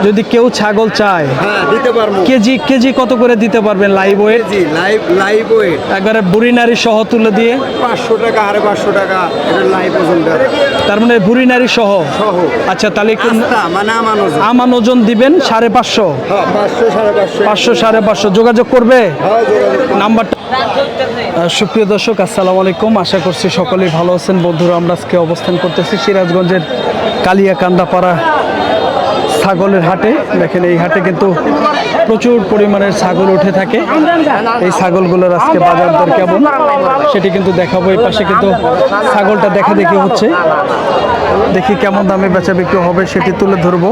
যদি কেউ ছাগল চায় দিতে পারবো। কেজি কত করে দিতে পারবেন? লাইভ ওয়েট লাইভ ওয়েট একবারে বুড়ি নারী সহ তুলে দিয়ে 500 টাকা 550 টাকা এটা লাইভ ওজনটা। তার মানে বুড়ি নারী সহ। আচ্ছা তাহলে একটু মানে আমান ওজন দিবেন 550। 500 550 যোগাযোগ করবে নাম্বারটা। সুপ্রিয় দর্শক আসসালামু আলাইকুম, আশা করছি সকলেই ভালো আছেন। বন্ধুরা আমরা আজকে অবস্থান করতেছি সিরাজগঞ্জের কালিয়াকান্দাপাড়া ছাগলের হাটে। দেখেন এই হাটে কিন্তু প্রচুর পরিমাণের ছাগল উঠে থাকে। এই ছাগলগুলোর আজকে বাজার দর কেমন সেটি কিন্তু দেখাবো। এই পাশে কিন্তু ছাগলটা দেখা দেখি হচ্ছে, দেখি কেমন দামে বেচা বিক্রি হবে সেটি তুলে ধরবো।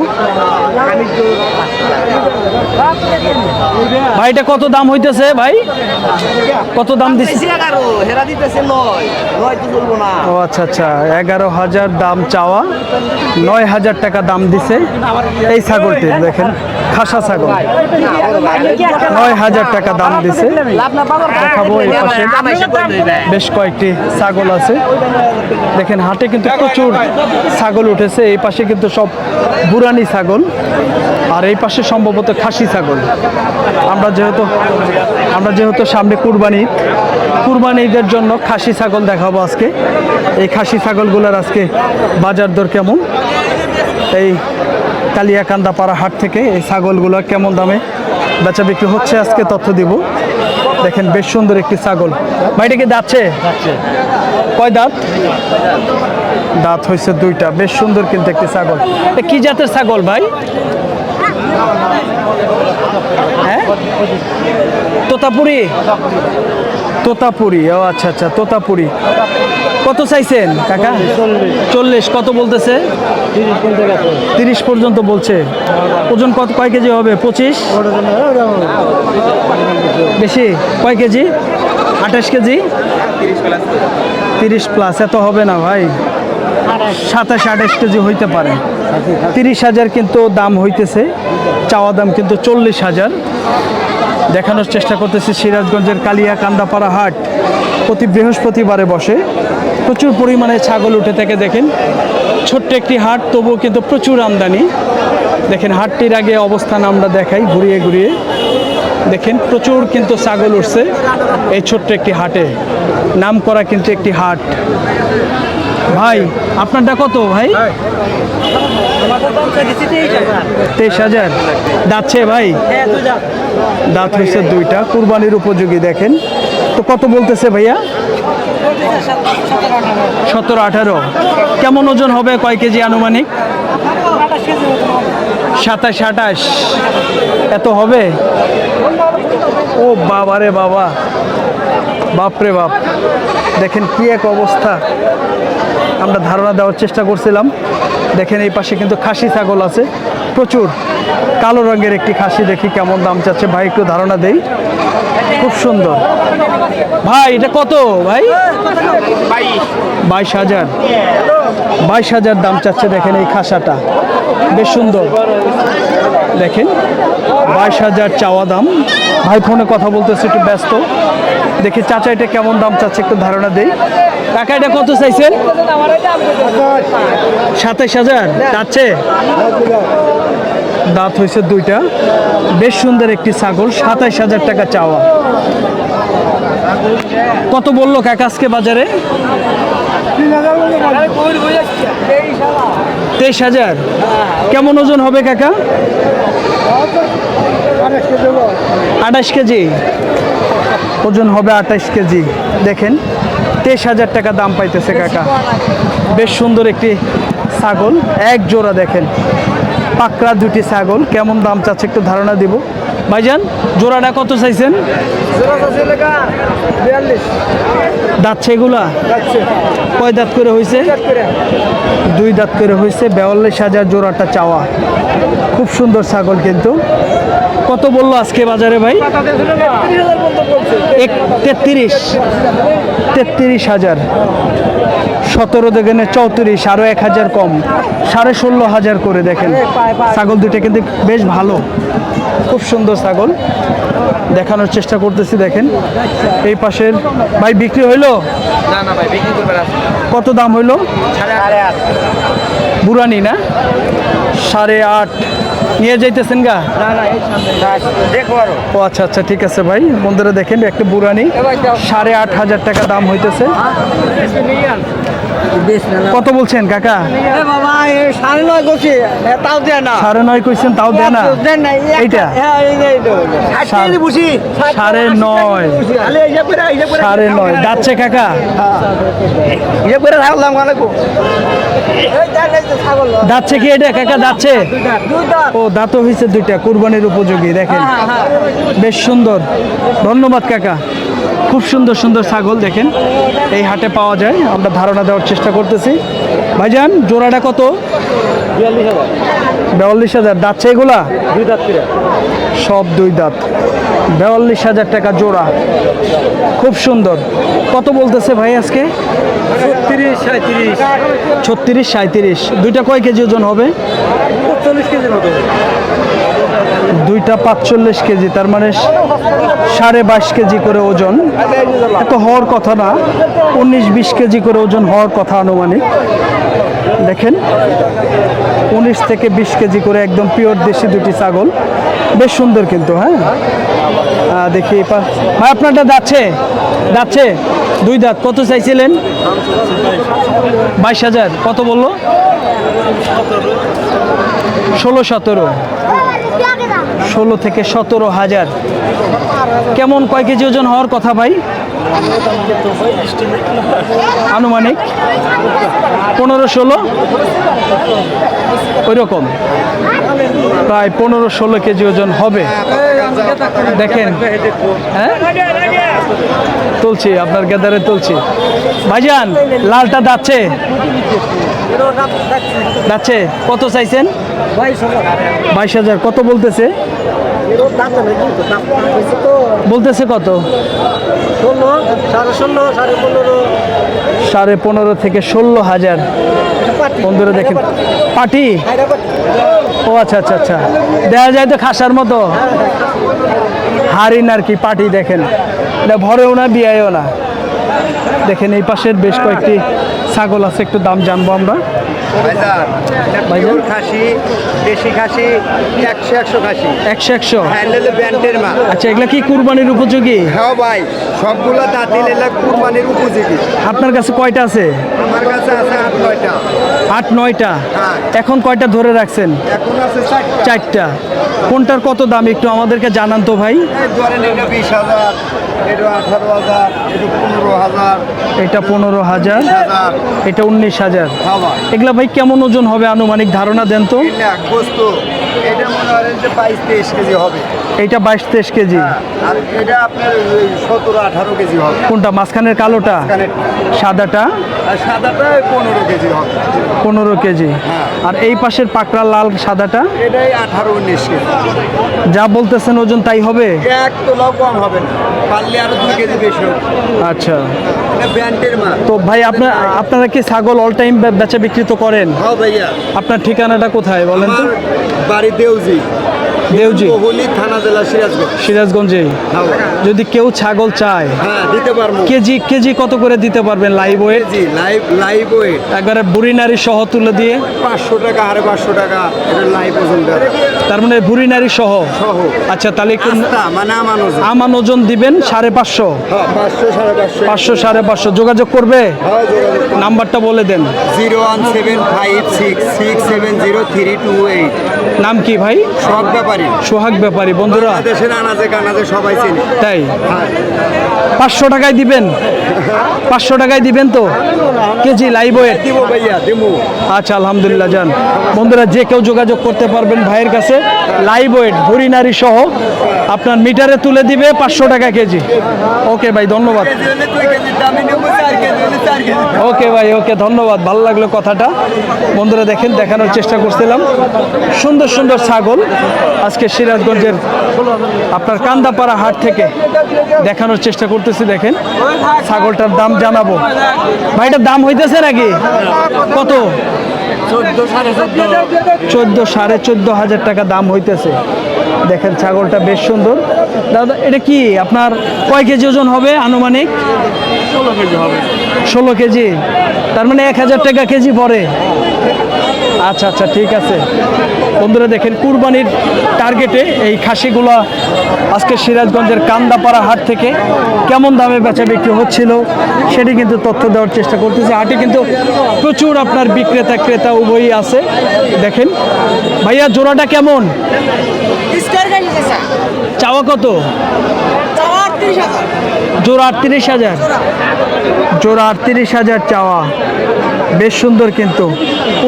ভাই এটা কত দাম হইতেছে? ভাই কত দাম দিচ্ছে? ও আচ্ছা আচ্ছা, 11,000 দাম চাওয়া, 9,000 টাকা দাম দিছে এই ছাগলটির। দেখেন খাসা ছাগল, 9,000 টাকা দাম দিছে। দেখাবো এই পাশে বেশ কয়েকটি ছাগল আছে। দেখেন হাটে কিন্তু প্রচুর ছাগল উঠেছে। এই পাশে কিন্তু সব বুরানি ছাগল, আর এই পাশে সম্ভবত খাসি ছাগল। আমরা যেহেতু সামনে কুরবানি ঈদের জন্য খাসি ছাগল দেখাবো আজকে। এই খাসি ছাগলগুলোর আজকে বাজার দর কেমন, এই কালিয়াকান্দাপাড়া হাট থেকে এই ছাগলগুলো কেমন দামে বেচা বিক্রি হচ্ছে আজকে তথ্য দিব। দেখেন বেশ সুন্দর একটি ছাগল। ভাইটা কি যাচ্ছে? কয় দাঁত? দাঁত হয়েছে 2টা। বেশ সুন্দর কিন্তু একটি ছাগল। কি জাতের ছাগল ভাই? হ্যাঁ তোতাপুরি। ও আচ্ছা আচ্ছা, তোতাপুরি। কত চাইছেন কাকা? 40। কত বলতেছে? 30 পর্যন্ত বলছে। ওজন কয় কেজি হবে? 25? বেশি? কয় কেজি? 28 কেজি? 30 প্লাস। এত হবে না ভাই, 27-28 কেজি হইতে পারে। 30,000 কিন্তু দাম হইতেছে, চাওয়া দাম কিন্তু 40,000। দেখানোর চেষ্টা করতেছি সিরাজগঞ্জের কালিয়াকান্দাপাড়া হাট প্রতি বৃহস্পতিবারে বসে। প্রচুর পরিমাণে ছাগল উঠে থাকে। দেখেন ছোট্ট একটি হাট, তবুও কিন্তু প্রচুর আমদানি। দেখেন হাটটির আগে অবস্থান আমরা দেখাই ঘুরিয়ে। দেখেন প্রচুর কিন্তু ছাগল উঠছে এই ছোট্ট একটি হাটে। নাম করা কিন্তু একটি হাট। ভাই আপনারটা কত ভাই? 23,000। যাচ্ছে ভাই? দাঁত হয়েছে 2টা, কুরবানির উপযোগী। দেখেন তো কত বলতেছে ভাইয়া? 17-18। কেমন ওজন হবে? কয় কেজি আনুমানিক? 27-28 এত হবে? ও বাবা রে বাবা, বাপরে বাপ। দেখেন কি এক অবস্থা, আমরা ধারণা দেওয়ার চেষ্টা করছিলাম। দেখেন এই পাশে কিন্তু খাসি ছাগল আছে প্রচুর। কালো রঙের একটি খাসি, দেখি কেমন দাম চাচ্ছে ভাই, একটু ধারণা দেই। খুব সুন্দর ভাই। এটা কত ভাই? 22,000। 22,000 দাম চাচ্ছে। দেখেন এই খাসাটা বেশ সুন্দর। দেখেন 22,000 চাওয়া দাম। ভাই ফোনে কথা বলতেছে, একটু ব্যস্ত। দেখি চাচা এটা কেমন দাম চাচ্ছে একটু ধারণা দেই। কাকা এটা কত চাইছেন? 27,000 চাচ্ছে। দাঁত হয়েছে 2টা, বেশ সুন্দর একটি ছাগল। 27,000 টাকা চাওয়া। কত বললো কাকা আজকে বাজারে? 23,000। কেমন ওজন হবে কাকা? 28 কেজি ওজন হবে। 28 কেজি। দেখেন 23,000 টাকা দাম পাইতেছে কাকা। বেশ সুন্দর একটি ছাগল, এক জোড়া। দেখেন পাকড়া 2টি ছাগল। কেমন দাম চাচ্ছে একটু ধারণা দিব। ভাইজান জোড়াটা কত চাইছেন? দাঁতছে এগুলা? কয় দাঁত করে হয়েছে? 2 দাঁত করে হয়েছে। 42,000 জোড়াটা চাওয়া। খুব সুন্দর ছাগল কিন্তু। কত বললো আজকে বাজারে ভাই? 33,000। 17 দেখেন 34, আরো 1,000 কম, 16,500 করে। দেখেন ছাগল 2টা কিন্তু বেশ ভালো, খুব সুন্দর ছাগল। দেখানোর চেষ্টা করতেছি। দেখেন এই পাশের ভাই বিক্রি হইলো? না ভাই, বিক্রি করবে না। কত দাম হইলো? 8.5। বুরানি না? 8.5 নিয়ে যাইতেছেন গা? দেখো আরো ও আচ্ছা আচ্ছা, ঠিক আছে ভাই। বন্ধুরা দেখেন একটা বুরানি 8.5 টাকা দাম হইতেছে। কত বলছেন কাকা? বাবা 9.5 করছি তাও দেয় না 9.5 কইছেন, তাও দেয় না। এইটা বুঝি 9.5 9.5 যাচ্ছে কাকা। যাচ্ছে কি এটা কাকা? যাচ্ছে। ও দাঁত হয়েছে দুইটা, কুরবানির উপযোগী। দেখেন বেশ সুন্দর। ধন্যবাদ কাকা। খুব সুন্দর সুন্দর ছাগল দেখেন এই হাটে পাওয়া যায়, আমরা ধারণা দেওয়ার চেষ্টা করতেছি। ভাইজান জোড়াটা কত? 42,000। যাচ্ছে এগুলা? সব 2 দাঁত। 42,000 টাকা জোড়া, খুব সুন্দর। কত বলতেছে ভাই আজকে? 36 37। দুইটা কয় কেজি ওজন হবে? 40 কেজির মতো। দুইটা 45 কেজি, তার মানে 22.5 কেজি করে ওজন। এত হওয়ার কথা না, 19-20 কেজি করে ওজন হওয়ার কথা আনুমানিক। দেখেন 19 থেকে 20 কেজি করে, একদম পিওর দেশি দুটি ছাগল, বেশ সুন্দর কিন্তু। হ্যাঁ দেখি ভাই আপনারটা যাচ্ছে? যাচ্ছে 2 দাঁত। কত চাইছিলেন? 22,000। কত বললো? 16 থেকে 17,000। কেমন কয় কেজি ওজন হওয়ার কথা ভাই আনুমানিক? 15-16 ওই রকম, প্রায় 15-16 কেজি ওজন হবে। দেখেন হ্যাঁ তুলছি, আপনার গেদারে তুলছি। ভাইজান লালটা যাচ্ছে? যাচ্ছে। কত চাইছেন? 22,000। কত বলতেছে? বলতেছে কত? 15.5 থেকে 16,000। বন্ধুরা দেখেন পাটি। ও আচ্ছা আচ্ছা আচ্ছা, দেখা যায় তো খাসার মতো হারিন আর কি পাটি। দেখেন এটা ভরেও না বিয়ায়ও না। দেখেন এই পাশের বেশ কয়েকটি ছাগল আছে, একটু দাম জানবো আমরা। ভাইজান খাসি, দেশি খাসি 100 খাসি 100 হ্যান্ডেলে ব্যান্ডের মা। আচ্ছা এগুলা কি কুরবানির উপযোগী? হ্যাঁ ভাই, সবগুলো দাঁতিল এলা কুরবানির উপযোগী। আপনার কাছে কয়টা আছে? আমার কাছে আছে 8-9টা। 8-9টা। হ্যাঁ। এখন কয়টা ধরে রাখছেন? এখন আছে 4টা। 4টা। কোনটার কত দাম একটু আমাদেরকে জানান তো ভাই। এই ধরেন এটা 20,000, এটা 18,000, এটা 15,000, এটা 15,000, 20,000। এটা 19,000। হ্যাঁ ভাই, এগুলা ভাই কেমন ওজন হবে আনুমানিক ধারণা দেন তো? এটা গোস্ত, এটা মনে করেন যে 22-23 কেজি হবে। এইটা 22-23 কেজি। আর এটা আপনার 17-18 কেজি হবে। কোনটা মাঝখানের কালোটা? কানেরটা। সাদাটা আর সাদাটা 15 কেজি হবে। 15 কেজি। হ্যাঁ। আর এই পাশের পাকড়া লাল সাদাটা? এটাই 18-19 কেজি। যা বলতেছেন ওজন তাই হবে? এক তোলাও কম হবে না, পারলে আরো 2 কেজি বেশি হবে। আচ্ছা। এটা ব্যান্ডের মাল। তো ভাই আপনারা কি ছাগল অল টাইম বেচা বিক্রি তো করেন? হ্যাঁ ভাইয়া, আপনার ঠিকানাটা কোথায় বলেন তো? আমার বাড়ি দেউজি, দেউজি বহুলি থানা, জেলা সিরাজগঞ্জ। সিরাজগঞ্জে। হ্যাঁ ভাই। যদি কেউ ছাগল চায় হ্যাঁ দিতে পারবো। কেজি কত করে দিতে পারবেন live weight? KG live weight একবারে বুড়ি নারী সহ তুলে দিয়ে 500 টাকা, 550 টাকা। এটা লাইভ ওজন দেওয়া তার মানে বুড়ি নারী সহ? সহ। আচ্ছা তাহলে একটু আস্তা মানে আমান ওজন। আমান ওজন দিবেন 550। হ্যাঁ 500, 550। 500, 550 যোগাযোগ করবে। হ্যাঁ যোগাযোগ করুন। নাম্বারটা বলে দেন। 01756670328। নাম কি ভাই? সব ব্যাপারই সোহাগ ব্যাপারী। বন্ধুরা বাংলাদেশের আনাজে কানাজে সবাই চিনি। তাই হ্যাঁ 500 টাকায় দিবেন? 500 টাকায় দিবেন তো কেজি লাইভ ওয়েট? দিব ভাইয়া, দেবো। আচ্ছা আলহামদুলিল্লাহ যান। বন্ধুরা যে কেউ যোগাযোগ করতে পারবেন ভাইয়ের কাছে, লাইভ ওয়েট বুড়ি নারী সহ আপনার মিটারে তুলে দিবে 500 টাকা কেজি। ওকে ভাই ধন্যবাদ। কেজি হলে 2 কেজির দামই নেবো, 4 কেজি হলে 4 কেজি। ওকে ভাই ওকে ধন্যবাদ, ভালো লাগলো কথাটা। বন্ধুরা দেখেন দেখানোর চেষ্টা করছিলাম সুন্দর সুন্দর ছাগল আজকে সিরাজগঞ্জের আপনার কান্দাপাড়া হাট থেকে দেখানোর চেষ্টা করতেছি। দেখেন ছাগলটার দাম জানাবো। ভাইটার দাম হইতেছে নাকি? কত? 14,500 টাকা দাম হইতেছে। দেখেন ছাগলটা বেশ সুন্দর। দাদা এটা কি আপনার কয় কেজি ওজন হবে আনুমানিক? 16 কেজি হবে। 16 কেজি। তার মানে 1,000 টাকা কেজি পড়ে। আচ্ছা আচ্ছা ঠিক আছে। বন্ধুরা দেখেন কুরবানির টার্গেটে এই খাসিগুলো আজকে সিরাজগঞ্জের কান্দাপাড়া হাট থেকে কেমন দামে বেচা বিক্রি হচ্ছিল সেটি কিন্তু তথ্য দেওয়ার চেষ্টা করতেছে। হাটে কিন্তু প্রচুর আপনার বিক্রেতা ক্রেতা উভয়ই আছে। দেখেন ভাইয়া জোড়াটা কেমন, চাওয়া কত? জোড়া 38,000, জোড়া 38,000 চাওয়া। বেশ সুন্দর কিন্তু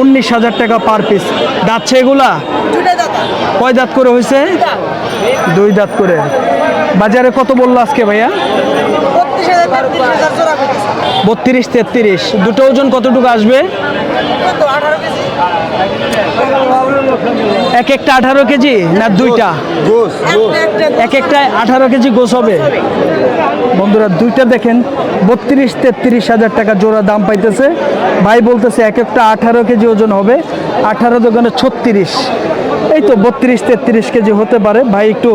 19,000 টাকা পার পিস। দাঁতছে এগুলা? কয় দাঁত করে হয়েছে? 2 দাঁত করে। বাজারে কত বললো আজকে ভাইয়া? 32-33। দুটো ওজন কতটুকু আসবে? এক একটা 18 কেজি না দুইটা? এক একটা 18 কেজি গোস হবে। বন্ধুরা দুইটা দেখেন 32-33,000 টাকা জোড়া দাম পাইতেছে। ভাই বলতেছে এক একটা 18 কেজি ওজন হবে। 18 দোকানে 36, এই তো 32-33 কেজি হতে পারে। ভাই একটু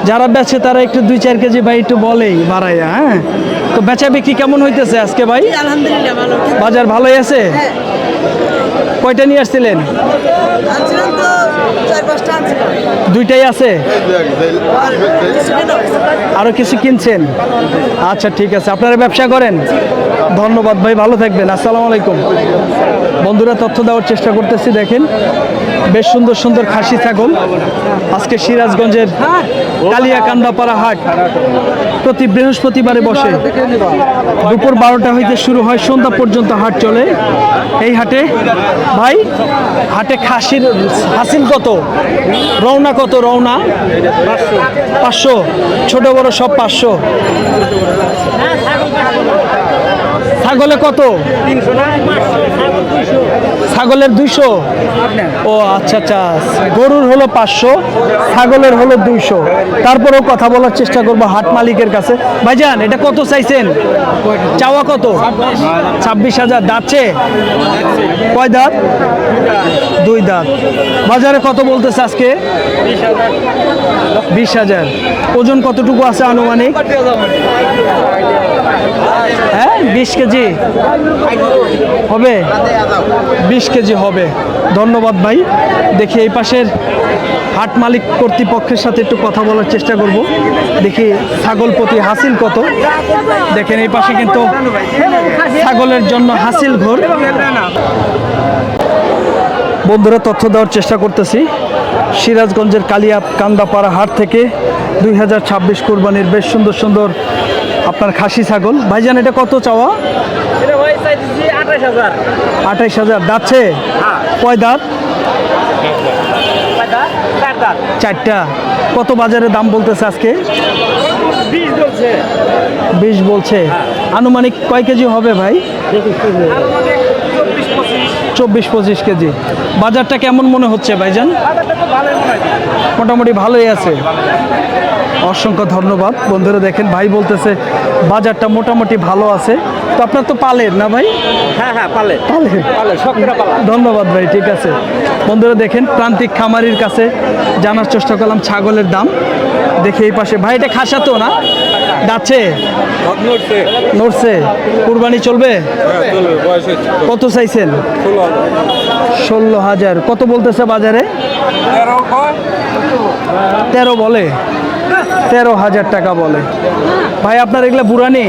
যারা বেচে তারা একটু 2-4 কেজি ভাই একটু বলেই বাড়াইয়া। হ্যাঁ, তো বেচা বিক্রি কেমন হইতেছে আজকে ভাই? আলহামদুলিল্লাহ ভালো। বাজার ভালোই আছে? কয়টা নিয়ে আসছিলেন? আনছিলাম তো 4-5টা আনছিলাম। দুইটাই আছে? আরো কিছু কিনছেন? আচ্ছা ঠিক আছে। আপনারা ব্যবসা করেন? ধন্যবাদ ভাই, ভালো থাকবেন। আসসালামু আলাইকুম। বন্ধুরা তথ্য দেওয়ার চেষ্টা করতেছি। দেখেন বেশ সুন্দর সুন্দর খাসি ছাগল আজকে সিরাজগঞ্জের কালিয়াকান্দাপাড়া হাট প্রতি বৃহস্পতিবারে বসে। দুপুর 12টা হইতে শুরু হয়, সন্ধ্যা পর্যন্ত হাট চলে এই হাটে। ভাই হাটে খাসির হাসিল কত, রওনা কত? রওনা 500, ছোট বড় সব 500। ছাগলে কত? ছাগলের 200। ও আচ্ছা আচ্ছা, গরুর হলো 500, ছাগলের হলো 200। তারপরেও কথা বলার চেষ্টা করবো হাট মালিকের কাছে। ভাইজান এটা কত চাইছেন? চাওয়া কত? 26,000। দাঁতছে? কয় দাঁত? 2 দাঁত। বাজারে কত বলতেছে আজকে? 20,000। ওজন কতটুকু আছে আনুমানিক? হ্যাঁ 20 কেজি হবে, 20 কেজি হবে। ধন্যবাদ ভাই। দেখি এই পাশের হাট মালিক কর্তৃপক্ষের সাথে একটু কথা বলার চেষ্টা করব। দেখি ছাগল প্রতি হাসিল কত। দেখেন এই পাশে কিন্তু ছাগলের জন্য হাসিল ঘর। বন্ধুরা তথ্য দেওয়ার চেষ্টা করতেছি সিরাজগঞ্জের কালিয়াকান্দাপাড়া হাট থেকে 2026 কুরবানির বেশ সুন্দর সুন্দর আপনার খাসি ছাগল। ভাইজান এটা কত চাওয়া? 28,000। দাঁতছে? কয় দাঁত? 4টা। কত বাজারে দাম বলতেছে আজকে? 20 বলছে। আনুমানিক কয় কেজি হবে ভাই? 24-25 কেজি। বাজারটা কেমন মনে হচ্ছে ভাইজান? মোটামুটি ভালোই আছে। অসংখ্য ধন্যবাদ। বন্ধুরা দেখেন ভাই বলতেছে বাজারটা মোটামুটি ভালো আছে। তো আপনার তো পালের না ভাই? হ্যাঁ হ্যাঁ, পালে পালের। পালে সবটা পালা। ধন্যবাদ ভাই, ঠিক আছে। বন্ধুরা দেখেন প্রান্তিক খামারির কাছে জানার চেষ্টা করলাম ছাগলের দাম। দেখে এই পাশে ভাই এটা খাসা তো না? যাচ্ছে নড়ছে। কুরবানি চলবে? কত চাইছেন? 16,000। কত বলতেছে বাজারে? 13 বলে, 13,000 টাকা বলে। ভাই আপনার এগুলা বুড়ানি?